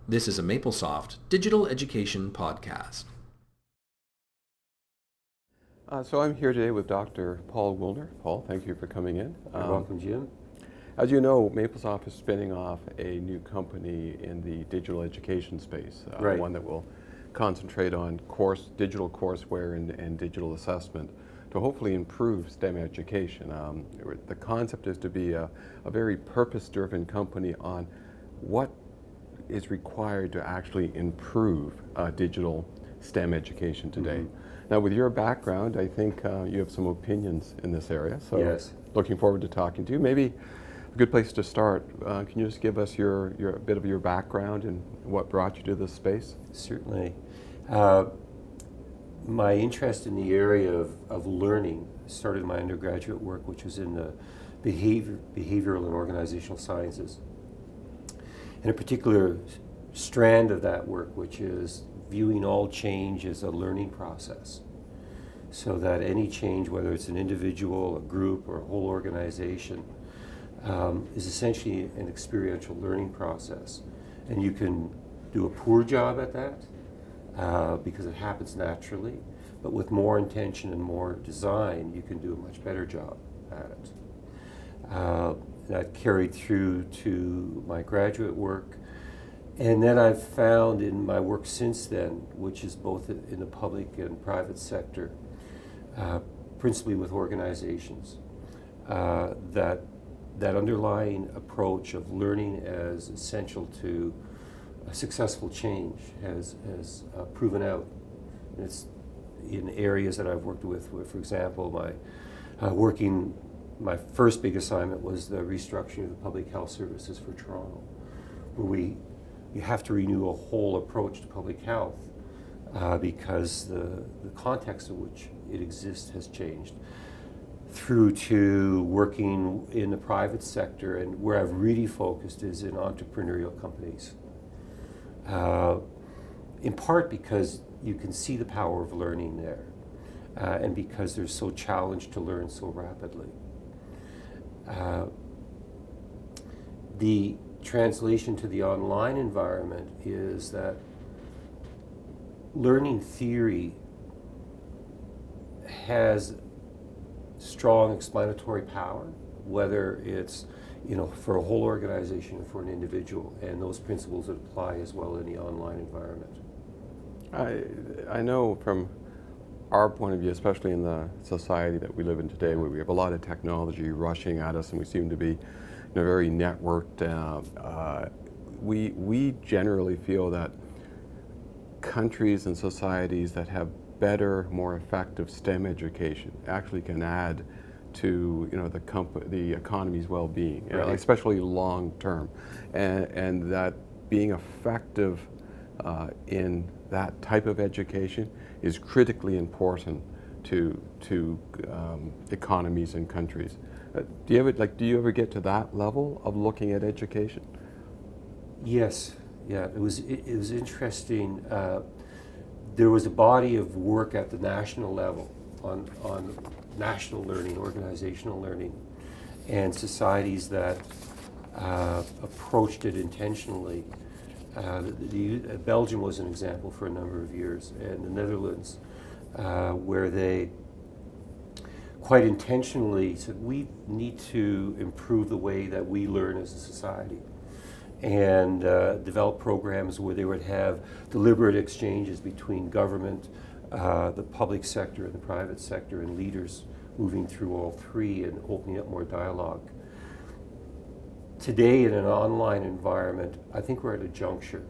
This is a MapleSoft digital education podcast. So I'm here today with Dr. Paul Woolner. Paul, thank you for coming in. You're welcome, Jim. As you know, MapleSoft is spinning off a new company in the digital education space, Right. one that will concentrate on digital courseware and digital assessment to hopefully improve STEM education. The concept is to be a very purpose-driven company on what is required to actually improve digital STEM education today. Mm-hmm. Now, with your background, I think you have some opinions in this area. So Yes. looking forward to talking to you. Maybe a good place to start. Can you just give us a bit of your background and what brought you to this space? Certainly. My interest in the area of learning started my undergraduate work, which was in the behavioral and organizational sciences. And a particular strand of that work, which is viewing all change as a learning process. So that any change, whether it's an individual, a group, or a whole organization, is essentially an experiential learning process. And you can do a poor job at that because it happens naturally, but with more intention and more design, you can do a much better job at it. That carried through to my graduate work. And then I've found in my work since then, which is both in the public and private sector, principally with organizations, that underlying approach of learning as essential to a successful change has proven out. And it's in areas that I've worked with, for example, my first big assignment was the restructuring of the public health services for Toronto, where you have to renew a whole approach to public health because the context in which it exists has changed, through to working in the private sector, and where I've really focused is in entrepreneurial companies. In part because you can see the power of learning there, and because they're so challenged to learn so rapidly. The translation to the online environment is that learning theory has strong explanatory power, whether it's for a whole organization or for an individual, and those principles apply as well in the online environment. I know from our point of view, especially in the society that we live in today, where we have a lot of technology rushing at us and we seem to be very networked, we generally feel that countries and societies that have better, more effective STEM education actually can add to the economy's well-being, Right. Especially long term, and that being effective in that type of education is critically important to economies and countries. Do you ever get to that level of looking at education? Yes, yeah, it was interesting. There was a body of work at the national level on national learning, organizational learning, and societies that approached it intentionally. Belgium was an example for a number of years, and the Netherlands, where they quite intentionally said, we need to improve the way that we learn as a society, and develop programs where they would have deliberate exchanges between government, the public sector and the private sector, and leaders moving through all three and opening up more dialogue. Today, in an online environment, I think we're at a juncture.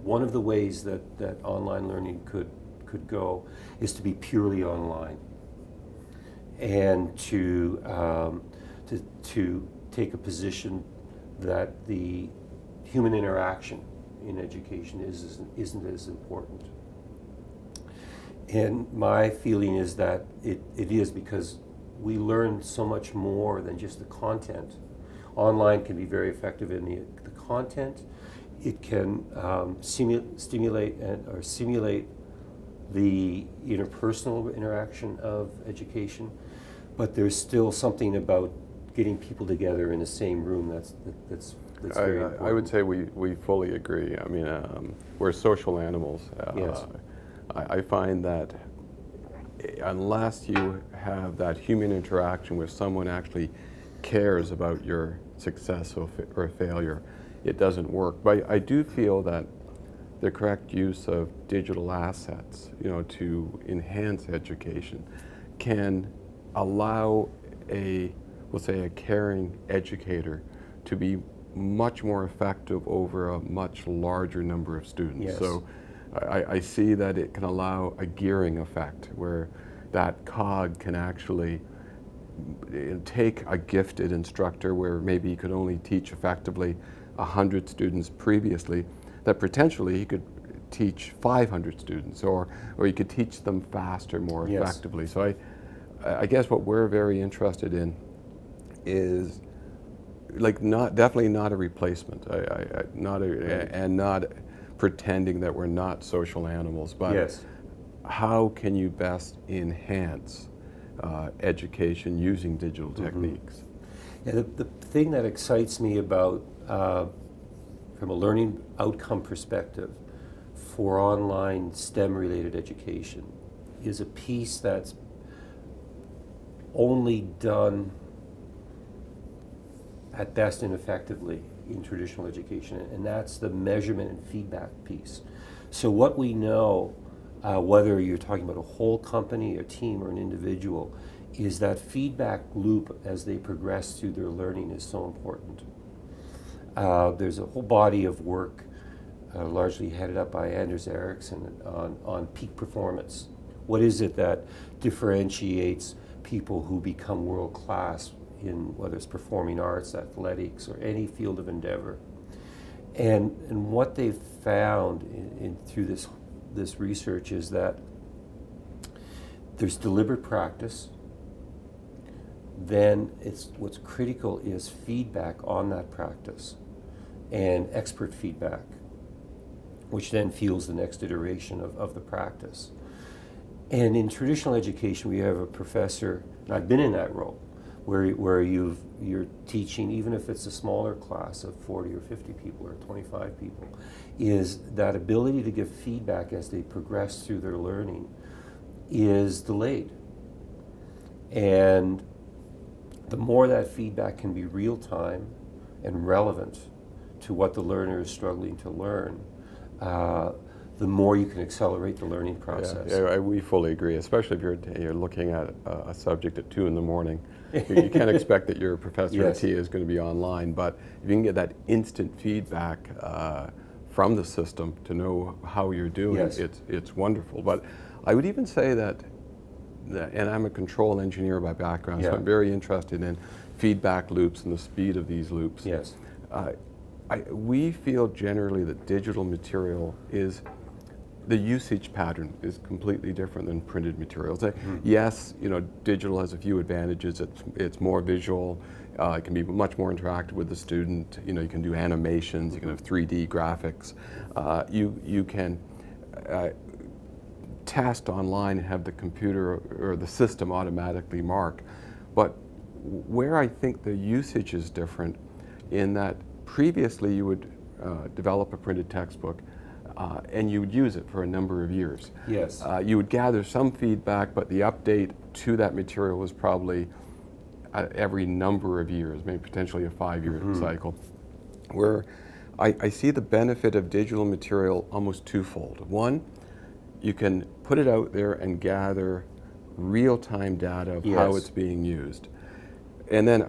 One of the ways that online learning could go is to be purely online, and to take a position that the human interaction in education isn't as important. And my feeling is that it is, because we learn so much more than just the content. Online can be very effective in the content. It can stimulate or simulate the interpersonal interaction of education, but there's still something about getting people together in the same room that's that's very important. I would say we fully agree. I mean, we're social animals. Yes. I find that unless you have that human interaction where someone actually cares about your success or failure, it doesn't work. But I do feel that the correct use of digital assets, to enhance education, can allow we'll say a caring educator to be much more effective over a much larger number of students. Yes. So I see that it can allow a gearing effect where that cog can actually take a gifted instructor where maybe he could only teach effectively 100 students previously, that potentially he could teach 500 students, or he could teach them faster, more Yes. effectively. So I guess what we're very interested in is definitely not a replacement, and not pretending that we're not social animals, but Yes. how can you best enhance education using digital techniques? Yeah, the thing that excites me about, from a learning outcome perspective, for online STEM-related education, is a piece that's only done at best ineffectively in traditional education, and that's the measurement and feedback piece. So what we know, whether you're talking about a whole company, a team, or an individual, is that feedback loop as they progress through their learning is so important. There's a whole body of work, largely headed up by Anders Ericsson, on peak performance. What is it that differentiates people who become world class in whether it's performing arts, athletics, or any field of endeavor? And what they've found through this research is that there's deliberate practice. Then what's critical is feedback on that practice and expert feedback, which then fuels the next iteration of the practice. And in traditional education, we have a professor, and I've been in that role, where you're teaching, even if it's a smaller class of 40 or 50 people or 25 people, is that ability to give feedback as they progress through their learning is delayed. And the more that feedback can be real time and relevant to what the learner is struggling to learn, the more you can accelerate the learning process. Yeah, we fully agree, especially if you're looking at a subject at 2 in the morning. You can't expect that your professor Yes. at T is going to be online, but if you can get that instant feedback from the system to know how you're doing, Yes. it's wonderful. But I would even say that, and I'm a control engineer by background, so Yeah. I'm very interested in feedback loops and the speed of these loops. Yes. We feel generally that digital material the usage pattern is completely different than printed materials. Yes, digital has a few advantages. It's more visual. It can be much more interactive with the student. You can do animations. You can have 3D graphics. You can test online and have the computer or the system automatically mark. But where I think the usage is different, in that previously you would develop a printed textbook and you would use it for a number of years. Yes. You would gather some feedback, but the update to that material was probably every number of years, maybe potentially a 5-year cycle. Where I see the benefit of digital material almost twofold. One, you can put it out there and gather real-time data of how Yes. it's being used. And then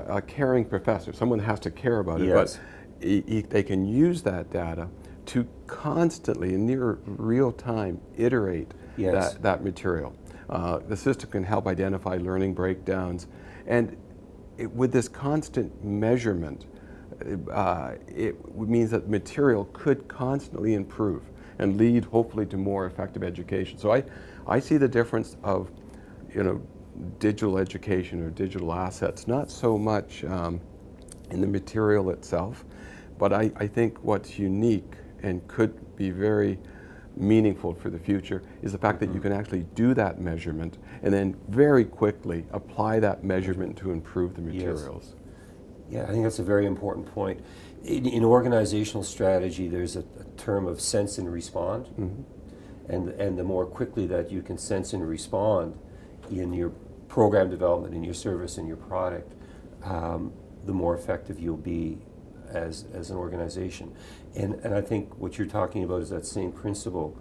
a caring professor, someone has to care about it, Yes. but they can use that data to constantly, in near real time, iterate Yes. that material. The system can help identify learning breakdowns, and with this constant measurement, it means that material could constantly improve and lead hopefully to more effective education. So I see the difference of digital education or digital assets, not so much in the material itself, but I think what's unique and could be very meaningful for the future is the fact that you can actually do that measurement and then very quickly apply that measurement to improve the materials. Yeah, I think that's a very important point. In organizational strategy, there's a term of sense and respond, and the more quickly that you can sense and respond in your program development, in your service, in your product, the more effective you'll be as an organization. And I think what you're talking about is that same principle.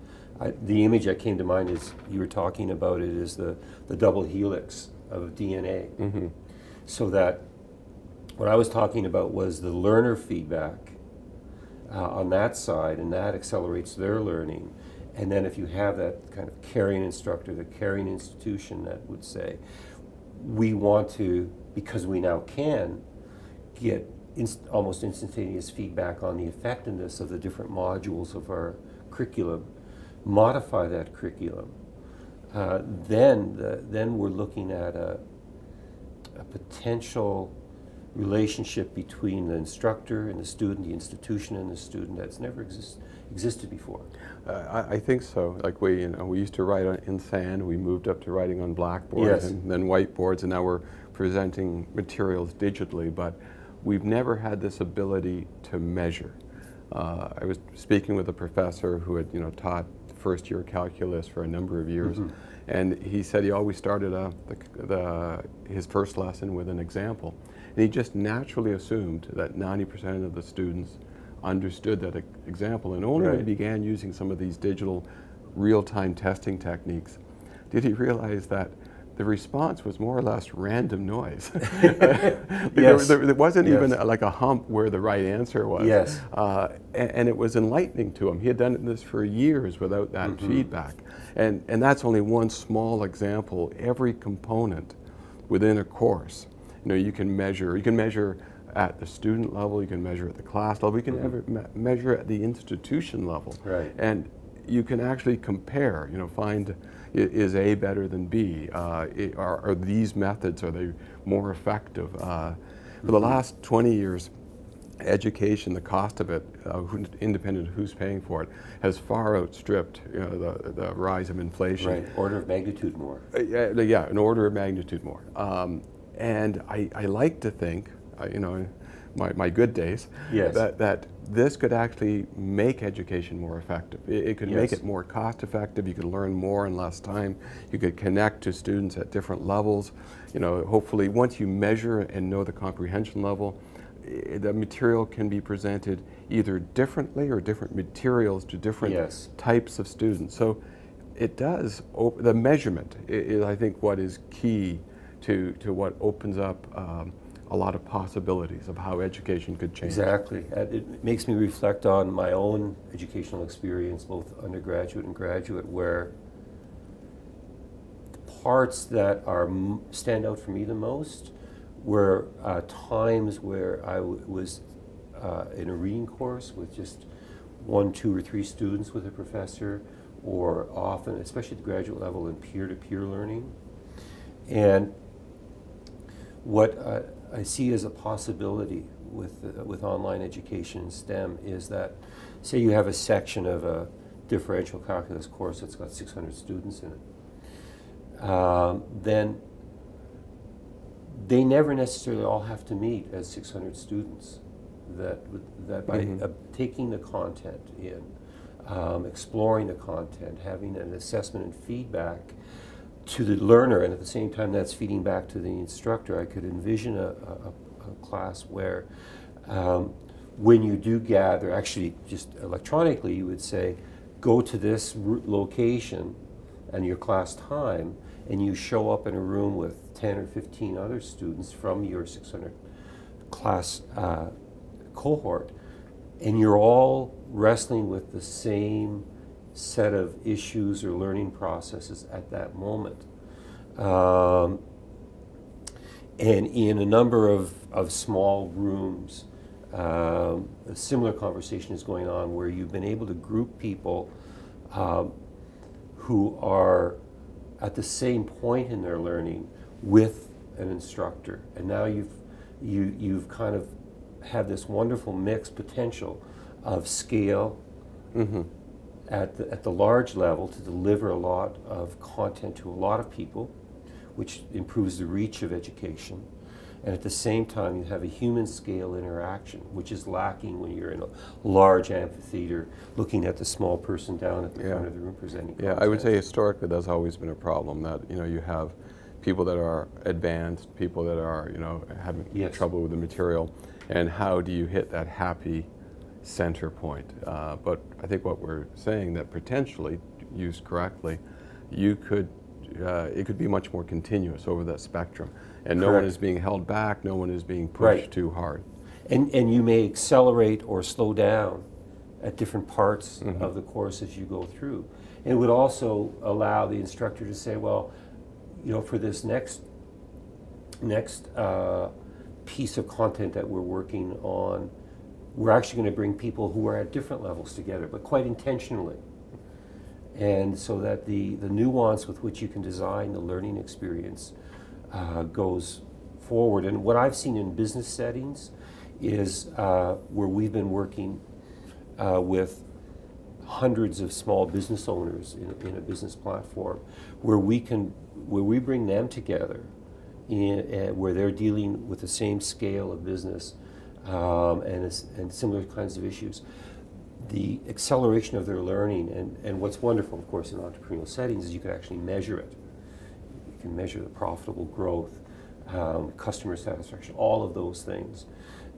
The image that came to mind is you were talking about it is the double helix of DNA. So that what I was talking about was the learner feedback on that side, and that accelerates their learning. And then if you have that kind of caring instructor, the caring institution that would say, we want to, because we now can, get almost instantaneous feedback on the effectiveness of the different modules of our curriculum, modify that curriculum, then we're looking at a potential relationship between the instructor and the student, the institution and the student that's never existed before. I think so. Like we used to write in sand, we moved up to writing on blackboards and then whiteboards, and now we're presenting materials digitally, but we've never had this ability to measure. I was speaking with a professor who had taught first year calculus for a number of years, and he said he always started his first lesson with an example. And he just naturally assumed that 90% of the students understood that example, and only when he began using some of these digital real-time testing techniques did he realize that the response was more or less random noise. There wasn't even like a hump where the right answer was. And it was enlightening to him. He had done this for years without that feedback. And that's only one small example. Every component within a course, you can measure. You can measure at the student level, you can measure at the class level, you can measure at the institution level. And you can actually compare, find, is A better than B? Are these methods, are they more effective? For the last 20 years, education, the cost of it, independent of who's paying for it, has far outstripped the rise of inflation. Order of magnitude more. Yeah, an order of magnitude more. And I like to think, my good days, that this could actually make education more effective. It could make it more cost effective. You could learn more in less time. You could connect to students at different levels. Hopefully once you measure and know the comprehension level, the material can be presented either differently or different materials to different types of students. So it does, the measurement is, I think, what is key to what opens up a lot of possibilities of how education could change. Exactly. It makes me reflect on my own educational experience, both undergraduate and graduate, where the parts that stand out for me the most were times where I was in a reading course with just 1, 2, or 3 students with a professor, or often, especially at the graduate level, in peer-to-peer learning. And what I see as a possibility with online education in STEM is that, say you have a section of a differential calculus course that's got 600 students in it, then they never necessarily all have to meet as 600 students. That by taking the content in, exploring the content, having an assessment and feedback to the learner, and at the same time that's feeding back to the instructor, I could envision a class where when you do gather, actually just electronically, you would say, go to this location and your class time, and you show up in a room with 10 or 15 other students from your 600 class cohort, and you're all wrestling with the same set of issues or learning processes at that moment. And in a number of small rooms, a similar conversation is going on where you've been able to group people who are at the same point in their learning with an instructor. And now you've kind of had this wonderful mixed potential of scale at the large level to deliver a lot of content to a lot of people, which improves the reach of education, and at the same time you have a human scale interaction, which is lacking when you're in a large amphitheater looking at the small person down at the front of the room presenting Yeah, I would say historically that's always been a problem, that you have people that are advanced, people that are having trouble with the material, and how do you hit that happy center point? But I think what we're saying, that potentially, used correctly, it could be much more continuous over that spectrum, and no one is being held back, no one is being pushed too hard. And you may accelerate or slow down at different parts of the course as you go through. And it would also allow the instructor to say, well, for this next piece of content that we're working on, we're actually going to bring people who are at different levels together, but quite intentionally. And so that the nuance with which you can design the learning experience goes forward. And what I've seen in business settings is where we've been working with hundreds of small business owners in a business platform, where we bring them together, where they're dealing with the same scale of business and similar kinds of issues. The acceleration of their learning, and what's wonderful, of course, in entrepreneurial settings is you can actually measure it. You can measure the profitable growth, customer satisfaction, all of those things.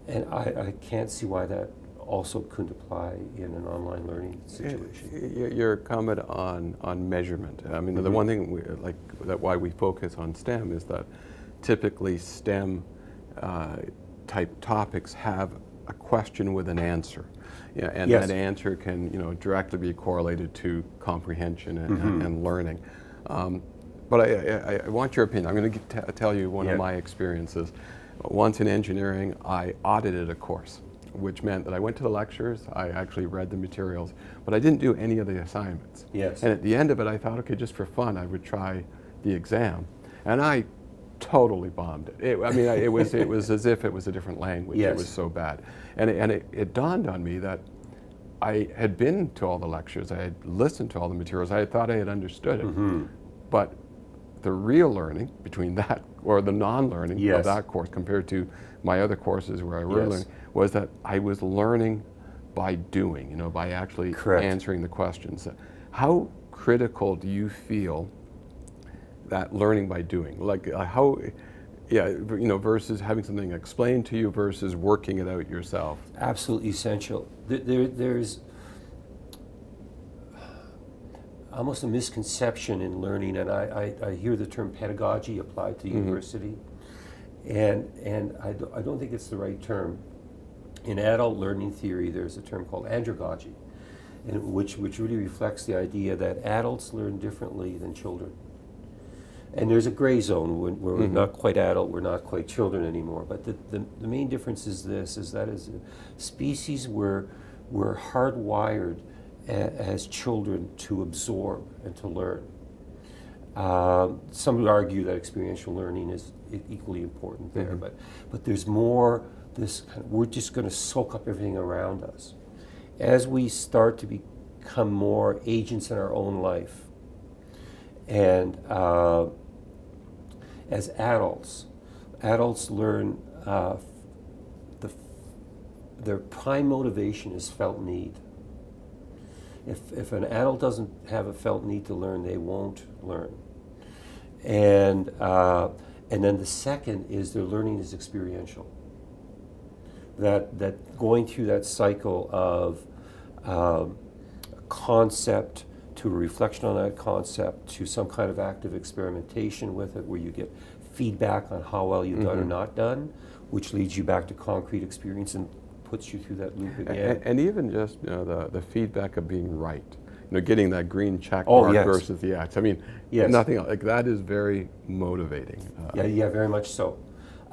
And I can't see why that also couldn't apply in an online learning situation. Your comment on measurement. I mean, the one thing why we focus on STEM is that typically STEM type topics have a question with an answer. And that answer can directly be correlated to comprehension and learning. But I want your opinion. I'm going to tell you one of my experiences. Once in engineering, I audited a course, which meant that I went to the lectures, I actually read the materials, but I didn't do any of the assignments. Yes. And at the end of it, I thought, okay, just for fun, I would try the exam. And I totally bombed it. It was as if it was a different language. Yes. It was so bad. And it dawned on me that I had been to all the lectures, I had listened to all the materials, I thought I had understood it. But the real learning between that, or the non-learning of that course compared to my other courses where I really learned, was that I was learning by doing, by actually answering the questions. How critical do you feel that learning by doing? Versus having something explained to you versus working it out yourself? Absolutely essential. There's almost a misconception in learning, and I hear the term pedagogy applied to university, and I don't think it's the right term. In adult learning theory, there's a term called Andragogy, which really reflects the idea that adults learn differently than children. And there's a gray zone where we're not quite adult, we're not quite children anymore. But the main difference is this, is that as a species we're hardwired as children to absorb and to learn. Some would argue that experiential learning is equally important there, but there's more we're just going to soak up everything around us. As we start to become more agents in our own life, and as adults learn their prime motivation is felt need. If an adult doesn't have a felt need to learn, they won't learn. And then the second is their learning is experiential. That going through that cycle of concept to a reflection on that concept to some kind of active experimentation with it, where you get feedback on how well you've done or not done, which leads you back to concrete experience and puts you through that loop again. And even just the feedback of being right, getting that green check mark versus the X. I mean, nothing else. That is very motivating. Yeah, very much so.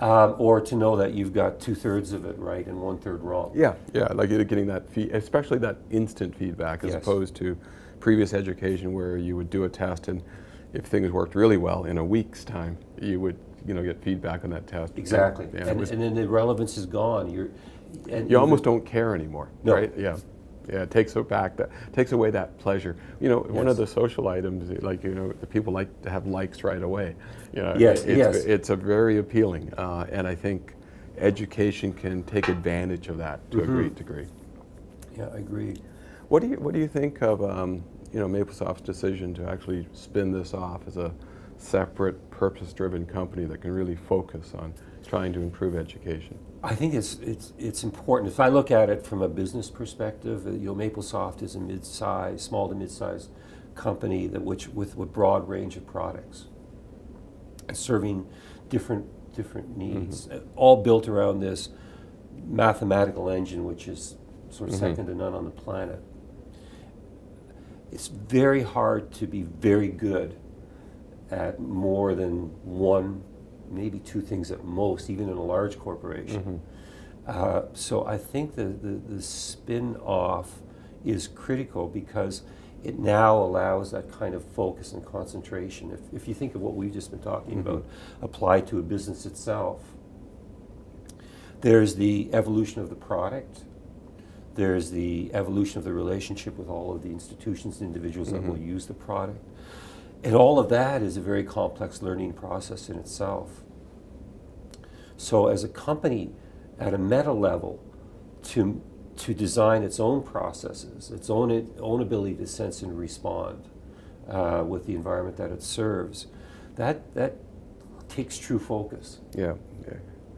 Or to know that you've got 2/3 of it right and 1/3 wrong. Yeah, like getting that especially that instant feedback, as opposed to previous education where you would do a test, and if things worked really well, in a week's time you would get feedback on that test. Exactly. Yeah, and then the relevance is gone. You almost don't care anymore, no. right? Yeah. Yeah, it takes away that pleasure. One of the social items, like the people like to have likes right away. Yes, It's a very appealing, and I think education can take advantage of that to a great degree. Yeah, I agree. What do you think of MapleSoft's decision to actually spin this off as a separate, purpose-driven company that can really focus on trying to improve education? I think it's important. If I look at it from a business perspective, MapleSoft is a small to mid-sized company with a broad range of products, serving different needs, all built around this mathematical engine, which is sort of second to none on the planet. It's very hard to be very good at more than one, maybe two things at most, even in a large corporation. So I think the spin-off is critical because it now allows that kind of focus and concentration. If you think of what we've just been talking about applied to a business itself, there's the evolution of the product, there's the evolution of the relationship with all of the institutions and individuals that will use the product. And all of that is a very complex learning process in itself. So as a company at a meta level to design its own processes, its own ability to sense and respond with the environment that it serves, that takes true focus. Yeah.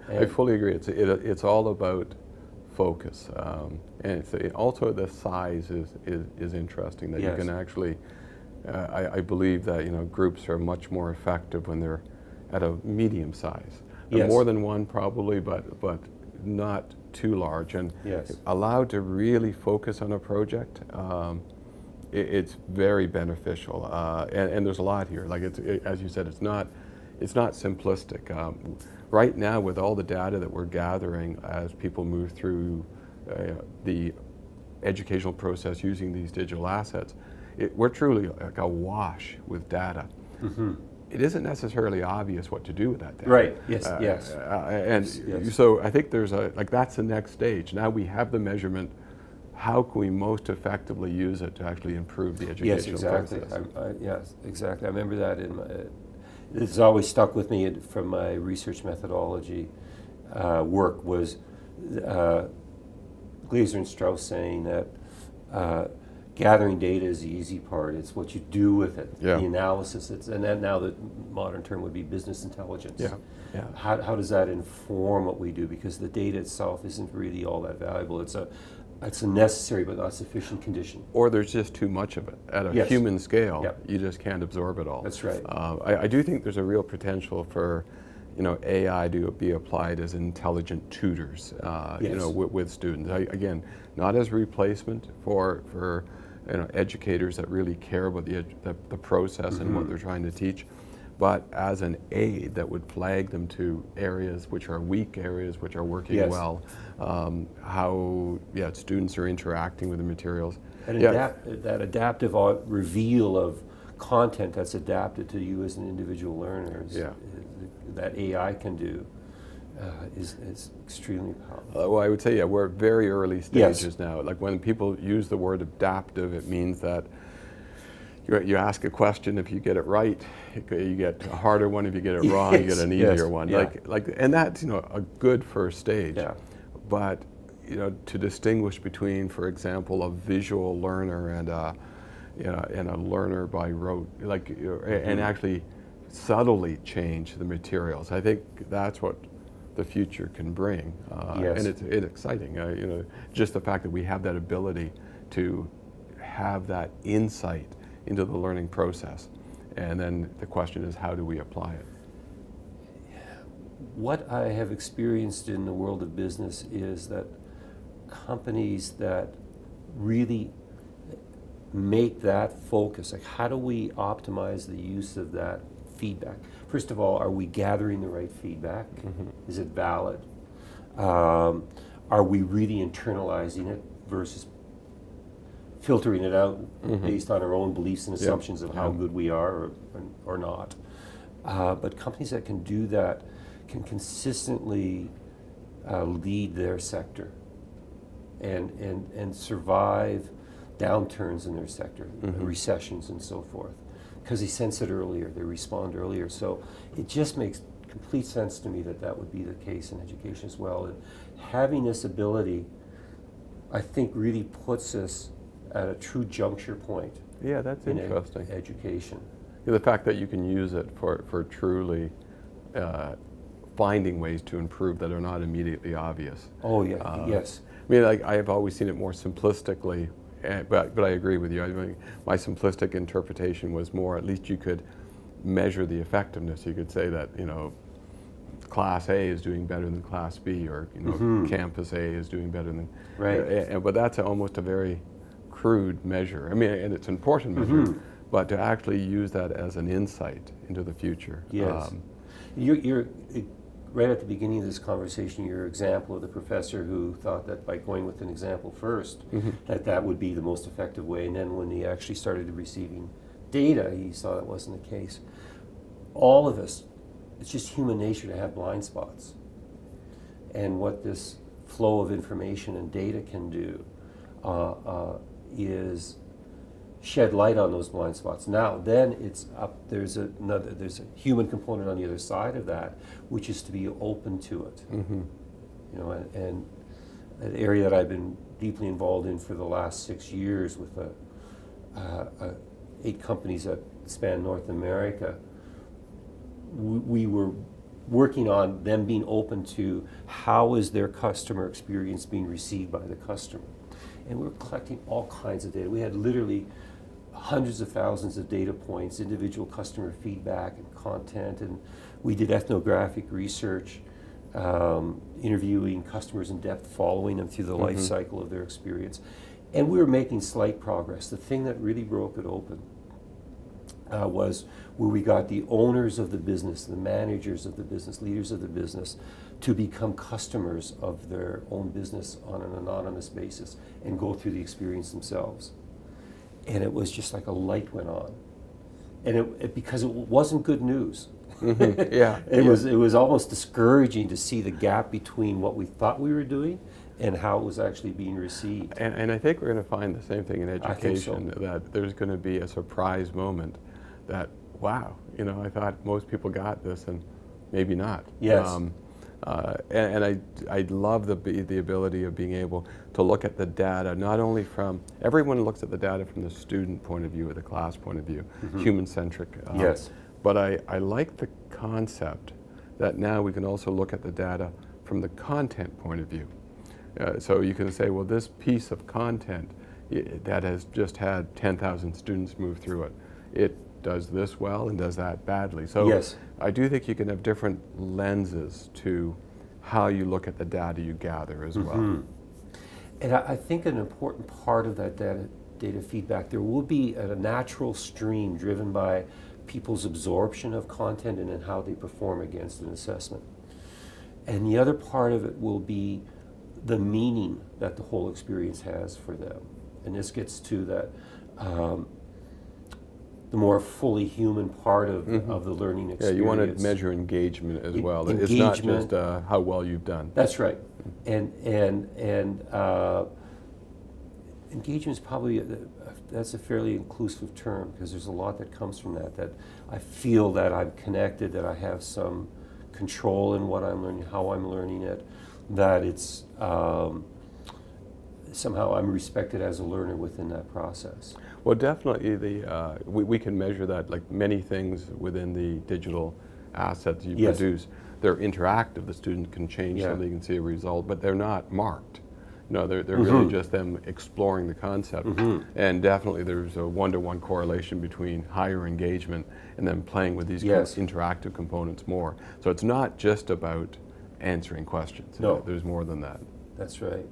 I fully agree. It's all about focus, and also the size is interesting. That you can actually. I believe that groups are much more effective when they're at a medium size. More than one probably, but not too large, and allowed to really focus on a project. It's very beneficial, and there's a lot here. Like as you said, it's not simplistic. Right now, with all the data that we're gathering as people move through the educational process using these digital assets, we're truly like awash with data. It isn't necessarily obvious what to do with that data. Right. Yes. So I think there's that's the next stage. Now we have the measurement. How can we most effectively use it to actually improve the educational process? Yes, exactly. I remember that it's always stuck with me from my research methodology work was Glaser and Strauss saying that gathering data is the easy part. It's what you do with it, the analysis. And then now the modern term would be business intelligence. How does that inform what we do? Because the data itself isn't really all that valuable. It's a necessary but not sufficient condition. Or there's just too much of it. At a human scale, you just can't absorb it all. That's right. I do think there's a real potential for AI to be applied as intelligent tutors with students. Again, not as replacement for educators that really care about the process and what they're trying to teach, but as an aid that would flag them to areas which are weak, areas which are working well, how students are interacting with the materials. And that adaptive reveal of content that's adapted to you as an individual learner that AI can do is extremely powerful. Well, I would say, we're at very early stages now. Like when people use the word adaptive, it means that you ask a question, if you get it right, you get a harder one. If you get it wrong, you get an easier one. And that's a good first stage. But to distinguish between, for example, a visual learner and a learner by rote, and actually subtly change the materials. I think that's what the future can bring, and it's exciting. Just the fact that we have that ability to have that insight into the learning process, and then the question is, how do we apply it? What I have experienced in the world of business is that companies that really make that focus, like how do we optimize the use of that feedback? First of all, are we gathering the right feedback? Is it valid? Are we really internalizing it versus filtering it out based on our own beliefs and assumptions of how good we are or not? But companies that can do that can consistently lead their sector and survive downturns in their sector, recessions and so forth, because they sense it earlier, they respond earlier. So it just makes complete sense to me that that would be the case in education as well. And having this ability, I think, really puts us at a true juncture point. Yeah, that's interesting. Education. Yeah, the fact that you can use it for truly finding ways to improve that are not immediately obvious. Oh yeah, yes. I mean, like, I have always seen it more simplistically, but I agree with you. I mean, my simplistic interpretation was more, at least you could measure the effectiveness. You could say that, you know, Class A is doing better than Class B, or, you know, Campus A is doing better than. Right. But that's almost a very crude measure. I mean, and it's an important measure, but to actually use that as an insight into the future. Yes. You're right at the beginning of this conversation, your example of the professor who thought that by going with an example first, that would be the most effective way, and then when he actually started receiving data, he saw that wasn't the case. All of us, it's just human nature to have blind spots. And what this flow of information and data can do is shed light on those blind spots. Now, then it's up, there's a human component on the other side of that, which is to be open to it. You know, and an area that I've been deeply involved in for the last 6 years with 8 companies that span North America, we were working on them being open to how is their customer experience being received by the customer. And we were collecting all kinds of data. We had literally hundreds of thousands of data points, individual customer feedback and content, and we did ethnographic research, interviewing customers in depth, following them through the life cycle of their experience. And we were making slight progress. The thing that really broke it open was where we got the owners of the business, the managers of the business, leaders of the business, to become customers of their own business on an anonymous basis and go through the experience themselves. And it was just like a light went on. And it because it wasn't good news. It was almost discouraging to see the gap between what we thought we were doing and how it was actually being received. And I think we're going to find the same thing in education, I think so. that there's going to be a surprise moment that, wow, you know, I thought most people got this and maybe not. Yes. And I love the ability of being able to look at the data, not only from, everyone looks at the data from the student point of view or the class point of view, human-centric. Yes. But I like the concept that now we can also look at the data from the content point of view. So you can say, well, this piece of content that has just had 10,000 students move through it, it does this well and does that badly. So yes. I do think you can have different lenses to how you look at the data you gather as well. And I think an important part of that data feedback, there will be a natural stream driven by people's absorption of content and then how they perform against an assessment. And the other part of it will be the meaning that the whole experience has for them. And this gets to that the more fully human part of the learning experience. Yeah, you want to measure engagement as well. It's not just how well you've done. That's right. And engagement is probably, that's a fairly inclusive term, because there's a lot that comes from that I feel that I'm connected, that I have some control in what I'm learning, how I'm learning it, that it's somehow I'm respected as a learner within that process. Well, definitely we can measure that, like many things within the digital assets you produce. They're interactive. The student can change something, can see a result, but they're not marked. No, they're really just them exploring the concept. And definitely there's a one-to-one correlation between higher engagement and then playing with these interactive components more. So it's not just about answering questions. No. There's more than that. That's right.